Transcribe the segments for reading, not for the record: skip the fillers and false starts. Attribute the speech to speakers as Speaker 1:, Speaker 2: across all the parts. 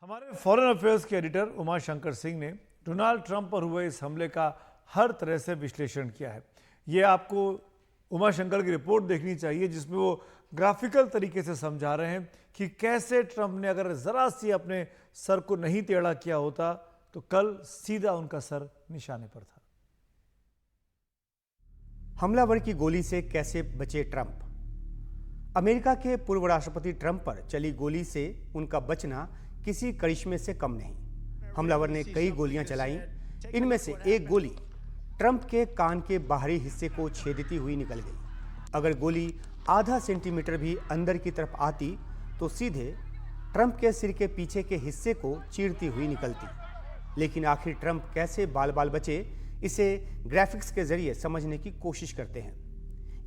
Speaker 1: हमारे foreign affairs के editor Uma Shankar Singh ने डोनाल्ड ट्रंप पर हुए इस हमले का हर तरह से विश्लेषण किया है। ये आपको उमा शंकर की रिपोर्ट देखनी चाहिए जिसमें वो ग्राफिकल तरीके से समझा रहे हैं कि कैसे ट्रंप ने अगर जरा सी अपने सर को नहीं टेढ़ा किया होता तो कल सीधा उनका सर निशाने पर था।
Speaker 2: हमलावर की गोली से कैसे बचे ट्रंप? अमेरिका के पूर्व राष्ट्रपति ट्रंप पर चली गोली से उनका बचना किसी करिश्मे से कम नहीं। हमलावर ने कई गोलियां चलाईं, इनमें से एक गोली ट्रंप के कान के बाहरी हिस्से को छेदती हुई निकल गई। अगर गोली आधा सेंटीमीटर भी अंदर की तरफ आती तो सीधे ट्रंप के सिर के पीछे के हिस्से को चीरती हुई निकलती। लेकिन आखिर ट्रंप कैसे बाल बाल बचे, इसे ग्राफिक्स के जरिए समझने की कोशिश करते हैं।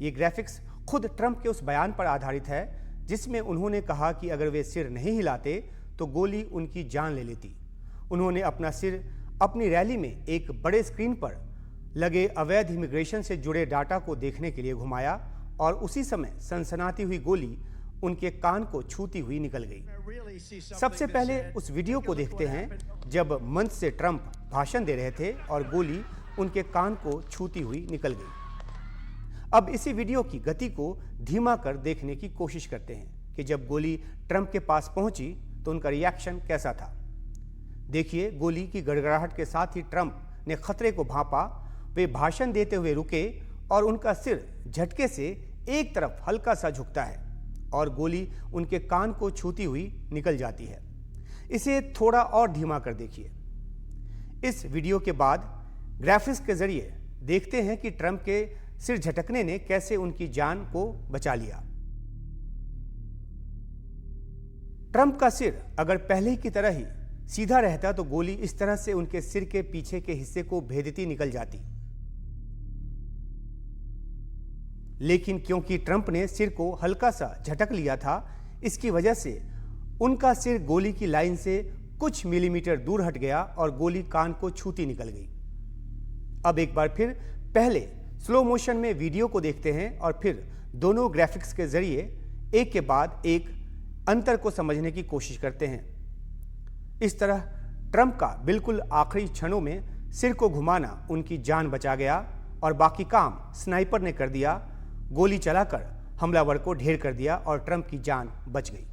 Speaker 2: ये ग्राफिक्स खुद ट्रंप के उस बयान पर आधारित है जिसमें उन्होंने कहा कि अगर वे सिर नहीं हिलाते तो गोली उनकी जान ले लेती। उन्होंने अपना सिर अपनी रैली में एक बड़े स्क्रीन पर लगे अवैध इमिग्रेशन से जुड़े डाटा को देखने के लिए घुमाया और उसी समय सनसनाती हुई गोली उनके कान को छूती हुई निकल गई। सबसे पहले उस वीडियो को देखते हैं जब मंच से ट्रंप भाषण दे रहे थे और गोली उनके कान को छूती हुई निकल गई। अब इसी वीडियो की गति को धीमा कर देखने की कोशिश करते हैं कि जब गोली ट्रंप के पास पहुंची तो उनका रिएक्शन कैसा था। देखिए, गोली की गड़गड़ाहट के साथ ही ट्रंप ने खतरे को भांपा। वे भाषण देते हुए रुके और उनका सिर झटके से एक तरफ हल्का सा झुकता है और गोली उनके कान को छूती हुई निकल जाती है। इसे थोड़ा और धीमा कर देखिए। इस वीडियो के बाद ग्राफिक्स के जरिए देखते हैं कि ट्रंप के सिर झटकने ने कैसे उनकी जान को बचा लिया। ट्रंप का सिर अगर पहले की तरह ही सीधा रहता तो गोली इस तरह से उनके सिर के पीछे के हिस्से को भेदती निकल जाती। लेकिन क्योंकि ट्रंप ने सिर को हल्का सा झटक लिया था, इसकी वजह से उनका सिर गोली की लाइन से कुछ मिलीमीटर दूर हट गया और गोली कान को छूती निकल गई। अब एक बार फिर पहले स्लो मोशन में वीडियो को देखते हैं और फिर दोनों ग्राफिक्स के जरिए एक के बाद एक अंतर को समझने की कोशिश करते हैं। इस तरह ट्रंप का बिल्कुल आखिरी क्षणों में सिर को घुमाना उनकी जान बचा गया और बाकी काम स्नाइपर ने कर दिया। गोली चलाकर हमलावर को ढेर कर दिया और ट्रंप की जान बच गई।